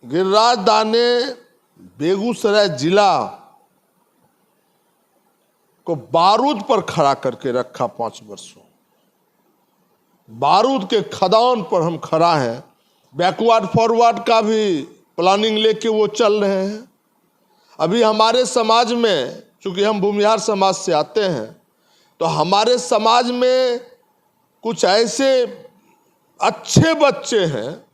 गिरिराज दा ने बेगूसराय जिला को बारूद पर खड़ा करके रखा 5 वर्षों। बारूद के खदान पर हम खड़ा हैं। बैकवर्ड फॉरवर्ड का भी प्लानिंग लेके वो चल रहे हैं। अभी हमारे समाज में, चूंकि हम भूमिहार समाज से आते हैं, तो हमारे समाज में कुछ ऐसे अच्छे बच्चे हैं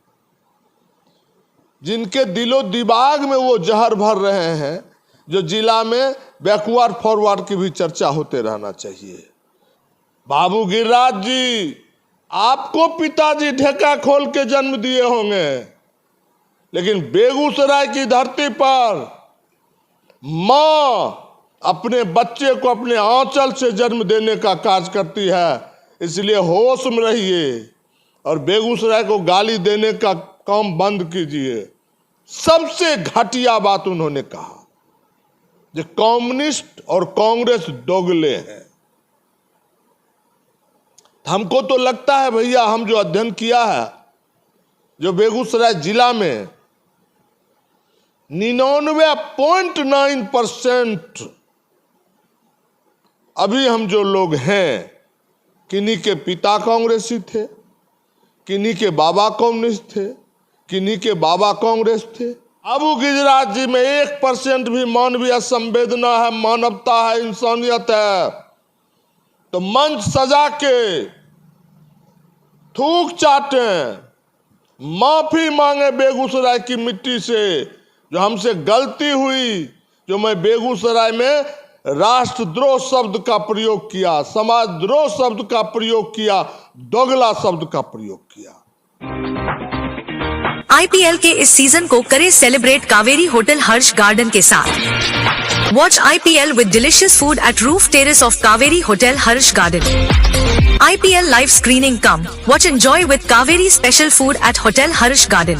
जिनके दिलो दिमाग में वो जहर भर रहे हैं, जो जिला में बैकवर्ड फॉरवर्ड की भी चर्चा होते रहना चाहिए। बाबू गिरिराज जी, आपको पिताजी ढेका खोल के जन्म दिए होंगे, लेकिन बेगूसराय की धरती पर मां अपने बच्चे को अपने आंचल से जन्म देने का कार्य करती है। इसलिए होश में रहिए और बेगूसराय को गाली देने का काम बंद कीजिए। सबसे घटिया बात उन्होंने कहा जो कम्युनिस्ट और कांग्रेस दोगले हैं। हमको तो लगता है भैया, हम जो अध्ययन किया है, जो बेगूसराय जिला में 99.9% अभी हम जो लोग हैं, किन्हीं के पिता कांग्रेसी थे, किन्हीं के बाबा कम्युनिस्ट थे, किन्हीं के बाबा कांग्रेस थे। बाबू गिरिराज जी में 1% भी मानवीय संवेदना है, मानवता है, इंसानियत है, तो मंच सजा के थूक चाटे, माफी मांगे बेगूसराय की मिट्टी से, जो हमसे गलती हुई, जो मैं बेगूसराय में राष्ट्रद्रोह शब्द का प्रयोग किया, समाजद्रोह शब्द का प्रयोग किया, दोगला शब्द का प्रयोग किया। आईपीएल के इस सीजन को करें सेलिब्रेट कावेरी होटल हर्ष गार्डन के साथ। Watch IPL with delicious food at roof terrace of Kaveri hotel Harsh garden. IPL live screening come, watch enjoy with Kaveri special food at Hotel Harsh Garden.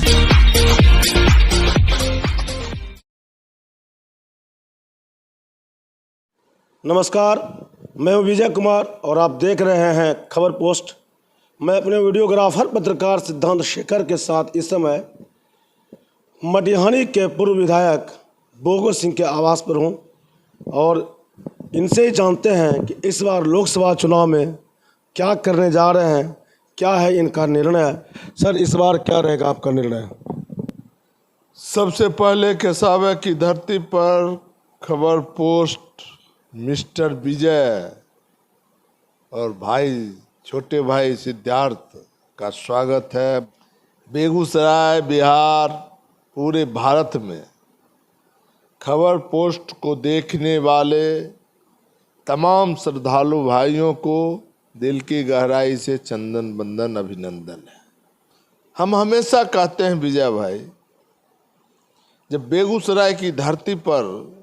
नमस्कार, मैं हूं विजय कुमार और आप देख रहे हैं खबर पोस्ट। मैं अपने वीडियोग्राफर पत्रकार सिद्धांत शेखर के साथ इस समय मटिहानी के पूर्व विधायक बोगो सिंह के आवास पर हूं और इनसे ही जानते हैं कि इस बार लोकसभा चुनाव में क्या करने जा रहे हैं, क्या है इनका निर्णय। सर, इस बार क्या रहेगा आपका निर्णय? सबसे पहले केसावे की धरती पर खबर पोस्ट मिस्टर विजय और भाई, छोटे भाई सिद्धार्थ का स्वागत है। बेगूसराय, बिहार, पूरे भारत में खबर पोस्ट को देखने वाले तमाम श्रद्धालु भाइयों को दिल की गहराई से चंदन बंदन अभिनंदन है। हम हमेशा कहते हैं विजय भाई, जब बेगूसराय की धरती पर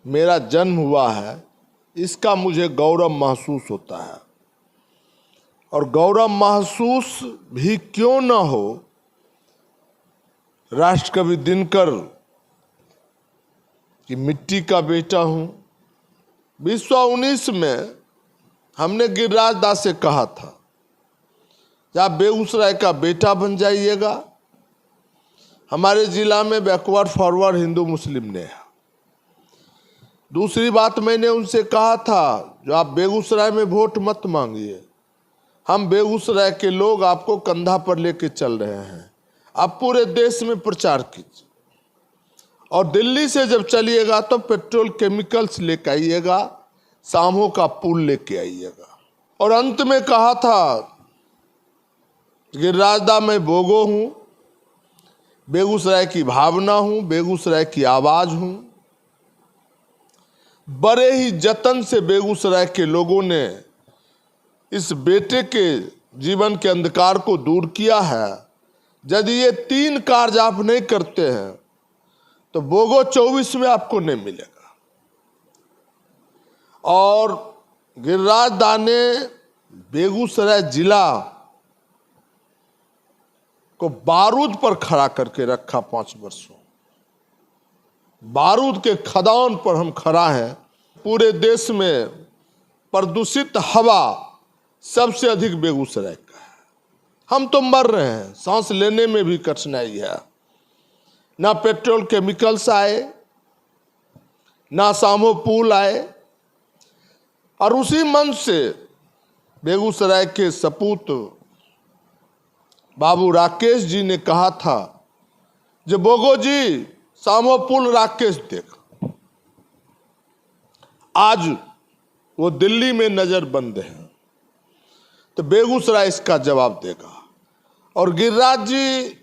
मेरा जन्म हुआ है, इसका मुझे गौरव महसूस होता है। और गौरव महसूस भी क्यों न हो, राष्ट्रकवि दिनकर की मिट्टी का बेटा हूँ। 2019 में हमने गिरिराज दा से कहा था कि आप बेगूसराय का बेटा बन जाइएगा। हमारे जिला में बैकवर्ड फॉरवर्ड हिंदू मुस्लिम ने है। दूसरी बात मैंने उनसे कहा था, जो आप बेगूसराय में वोट मत मांगिए, हम बेगूसराय के लोग आपको कंधा पर लेके चल रहे हैं, आप पूरे देश में प्रचार कीजिए और दिल्ली से जब चलिएगा तो पेट्रोल केमिकल्स लेकर आइएगा, सामो का पुल लेके आइएगा। और अंत में कहा था, गिरिराज दा मैं बोगो हूं, बेगूसराय की भावना हूं, बेगूसराय की आवाज हूं। बड़े ही जतन से बेगूसराय के लोगों ने इस बेटे के जीवन के अंधकार को दूर किया है। यदि ये 3 कार्य आप नहीं करते हैं तो बोगो 24 में आपको नहीं मिलेगा। और गिरिराज दा ने बेगूसराय जिला को बारूद पर खड़ा करके रखा 5 वर्षों। बारूद के खदान पर हम खड़ा हैं। पूरे देश में प्रदूषित हवा सबसे अधिक बेगूसराय का है। हम तो मर रहे हैं, सांस लेने में भी कठिनाई है। ना पेट्रोल केमिकल्स आए, ना सामो पुल आए। और उसी मंच से बेगूसराय के सपूत बाबू राकेश जी ने कहा था, जो बोगो जी सामो पुल राकेश देख। आज वो दिल्ली में नजर बंद है, तो बेगूसराय इसका जवाब देगा। और गिरिराज जी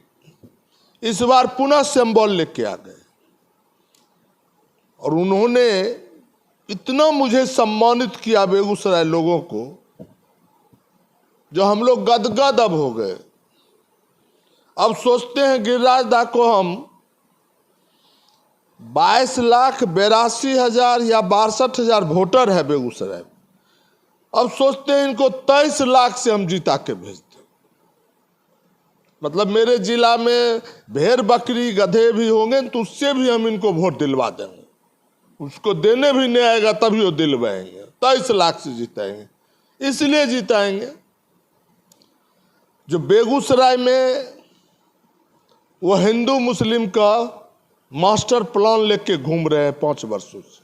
इस बार पुनः सिंबल लेके आ गए और उन्होंने इतना मुझे सम्मानित किया बेगूसराय लोगों को, जो हम लोग गदगद अब हो गए। अब सोचते हैं गिरिराज दा को हम 22,82,000 या 62,000 वोटर है बेगूसराय में, अब सोचते हैं इनको 23 लाख से हम जिता के भेज दें। मतलब मेरे जिला में भेड़ बकरी गधे भी होंगे तो उससे भी हम इनको वोट दिलवा देंगे, उसको देने भी नहीं आएगा तभी वो दिलवाएंगे। 23 लाख से जिताएंगे। इसलिए जिताएंगे जो बेगूसराय में वो हिंदू मुस्लिम का मास्टर प्लान लेके घूम रहे हैं 5 वर्षों से,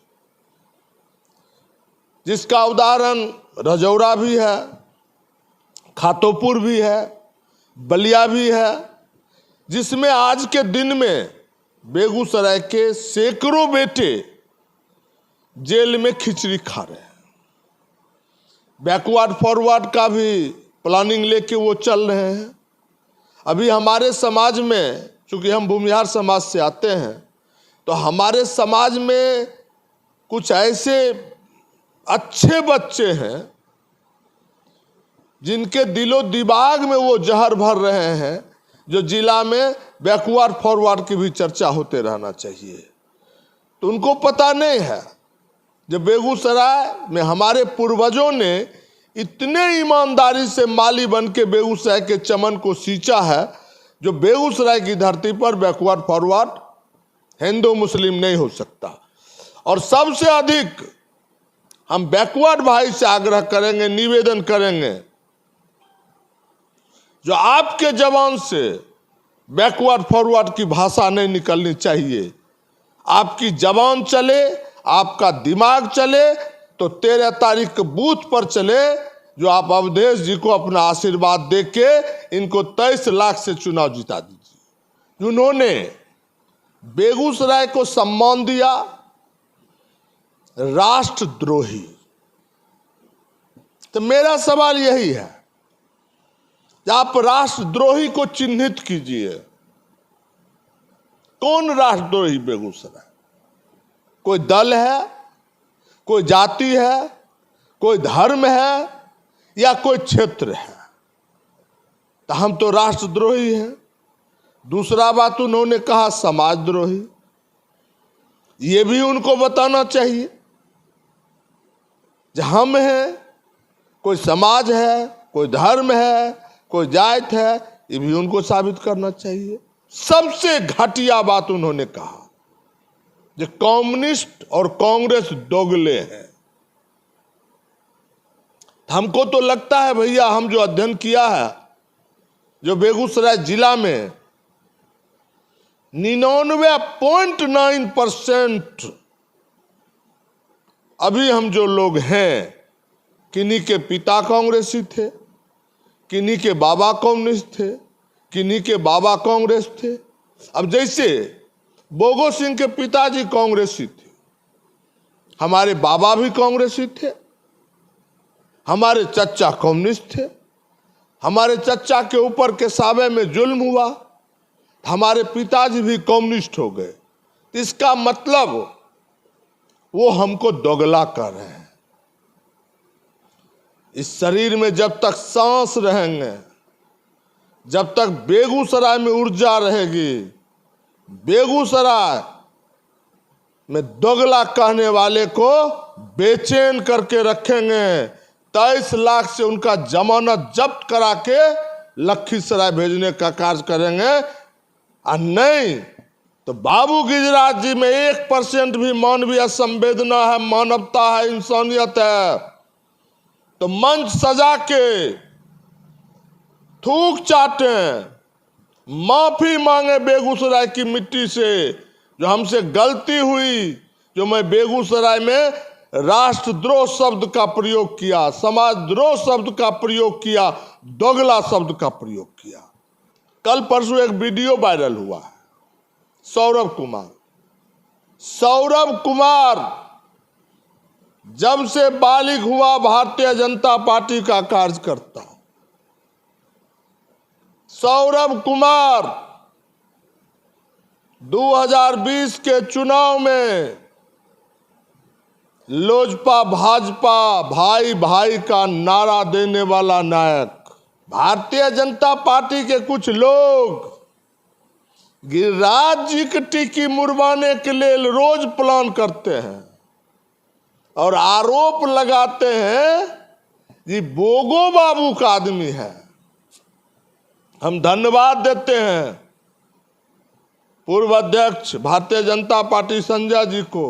जिसका उदाहरण रजौरा भी है, खातोपुर भी है, बलिया भी है, जिसमें आज के दिन में बेगूसराय के सैकड़ों बेटे जेल में खिचड़ी खा रहे हैं। बैकवर्ड फॉरवर्ड का भी प्लानिंग लेके वो चल रहे हैं। अभी हमारे समाज में, चूंकि हम भूमिहार समाज से आते हैं, तो हमारे समाज में कुछ ऐसे अच्छे बच्चे हैं जिनके दिलो दिमाग में वो जहर भर रहे हैं, जो जिला में बैकवर्ड फॉरवर्ड की भी चर्चा होते रहना चाहिए। तो उनको पता नहीं है जब बेगूसराय में हमारे पूर्वजों ने इतने ईमानदारी से माली बन के बेगूसराय के चमन को सींचा है, जो बेगूसराय की धरती पर बैकवर्ड फॉरवर्ड हिंदू मुस्लिम नहीं हो सकता। और सबसे अधिक हम बैकवर्ड भाई से आग्रह करेंगे, निवेदन करेंगे, जो आपके जबान से बैकवर्ड फॉरवर्ड की भाषा नहीं निकलनी चाहिए। आपकी जबान चले, आपका दिमाग चले तो 13 तारीख के बूथ पर चले, जो आप अवधेश जी को अपना आशीर्वाद देके इनको 23 लाख से चुनाव जिता दीजिए। उन्होंने बेगूसराय को सम्मान दिया राष्ट्रद्रोही। तो मेरा सवाल यही है कि आप राष्ट्रद्रोही को चिन्हित कीजिए। कौन राष्ट्रद्रोही बेगूसराय? कोई दल है, कोई जाति है, कोई धर्म है, या कोई क्षेत्र है? तो हम तो राष्ट्रद्रोही हैं। दूसरा बात उन्होंने कहा समाजद्रोही। ये भी उनको बताना चाहिए जो हम हैं, कोई समाज है, कोई धर्म है, कोई जात है, ये भी उनको साबित करना चाहिए। सबसे घटिया बात उन्होंने कहा जो कम्युनिस्ट और कांग्रेस दोगले हैं। हमको तो लगता है भैया, हम जो अध्ययन किया है, जो बेगूसराय जिला में 99.9% अभी हम जो लोग हैं, किन्हीं के पिता कांग्रेसी थे, किन्हीं के बाबा कम्युनिस्ट थे, किन्हीं के बाबा कांग्रेस थे। अब जैसे बोगो सिंह के पिताजी कांग्रेसी थे, हमारे बाबा भी कांग्रेसी थे, हमारे चचा कम्युनिस्ट थे, हमारे चचा के ऊपर के सावे में जुल्म हुआ, हमारे पिताजी भी कम्युनिस्ट हो गए। इसका मतलब वो हमको दोगला कर रहे हैं। इस शरीर में जब तक सांस रहेंगे, जब तक बेगूसराय में ऊर्जा रहेगी, बेगूसराय में दोगला कहने वाले को बेचैन करके रखेंगे। 23 लाख से उनका जमानत जब्त करा के लखीसराय भेजने का कार्य करेंगे। और नहीं तो बाबू गिरिराज जी में 1% भी मानवीय संवेदना है, मानवता है, इंसानियत है, तो मंच सजा के थूक चाटें माफी मांगे बेगूसराय की मिट्टी से, जो हमसे गलती हुई, जो मैं बेगूसराय में राष्ट्रद्रोह शब्द का प्रयोग किया, समाजद्रोह शब्द का प्रयोग किया, दोगला शब्द का प्रयोग किया। कल परसों एक वीडियो वायरल हुआ है, सौरभ कुमार जब से बालिग हुआ भारतीय जनता पार्टी का कार्यकर्ता, सौरभ कुमार 2020 के चुनाव में लोजपा भाजपा भाई भाई का नारा देने वाला नायक। भारतीय जनता पार्टी के कुछ लोग गिरिराज जी की टिकी मुड़वाने के लिए रोज प्लान करते हैं और आरोप लगाते हैं कि बोगो बाबू का आदमी है। हम धन्यवाद देते हैं पूर्व अध्यक्ष भारतीय जनता पार्टी संजय जी को।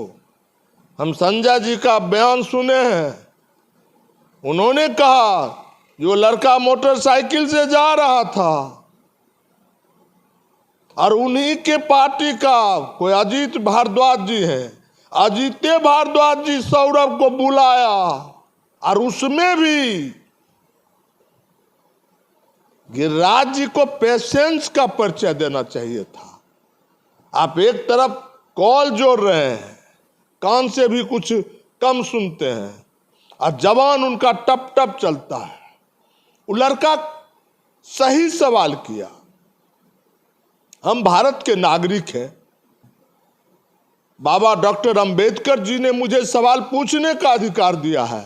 हम संजय जी का बयान सुने हैं। उन्होंने कहा जो लड़का मोटरसाइकिल से जा रहा था और उन्हीं के पार्टी का कोई अजीत भारद्वाज जी है, अजीत भारद्वाज जी सौरभ को बुलाया और उसमें भी गिरिराज जी को पेशेंस का परिचय देना चाहिए था। आप एक तरफ कॉल जोड़ रहे हैं, कान से भी कुछ कम सुनते हैं और जबान उनका टप टप चलता है। वो लड़का सही सवाल किया। हम भारत के नागरिक हैं। बाबा डॉक्टर अंबेडकर जी ने मुझे सवाल पूछने का अधिकार दिया है,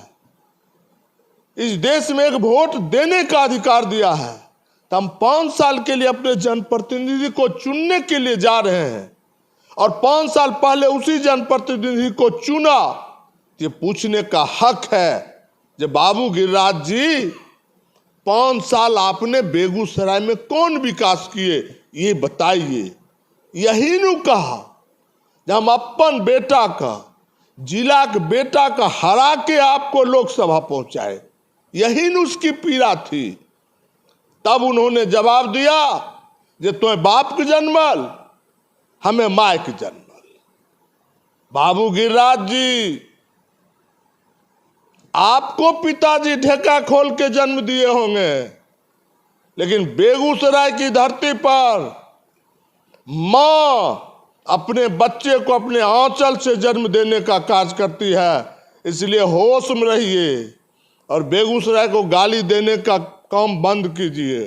इस देश में एक वोट देने का अधिकार दिया है। तो हम 5 साल के लिए अपने जनप्रतिनिधि को चुनने के लिए जा रहे हैं और 5 साल पहले उसी जनप्रतिनिधि को चुना। ये पूछने का हक है जो बाबू गिरिराज जी 5 साल आपने बेगूसराय में कौन विकास किए ये बताइए। यही नु कहा जब हम अपन बेटा का, जिला के बेटा का हरा के आपको लोकसभा पहुंचाए, यही नु उसकी पीड़ा थी। तब उन्होंने जवाब दिया जे तुम्हें बाप के जन्मल, हमें माय के जन्मल। बाबू गिरिराज जी, आपको पिताजी ढेका खोल के जन्म दिए होंगे, लेकिन बेगूसराय की धरती पर मां अपने बच्चे को अपने आंचल से जन्म देने का कार्य करती है। इसलिए होश में रहिए और बेगूसराय को गाली देने का काम बंद कीजिए।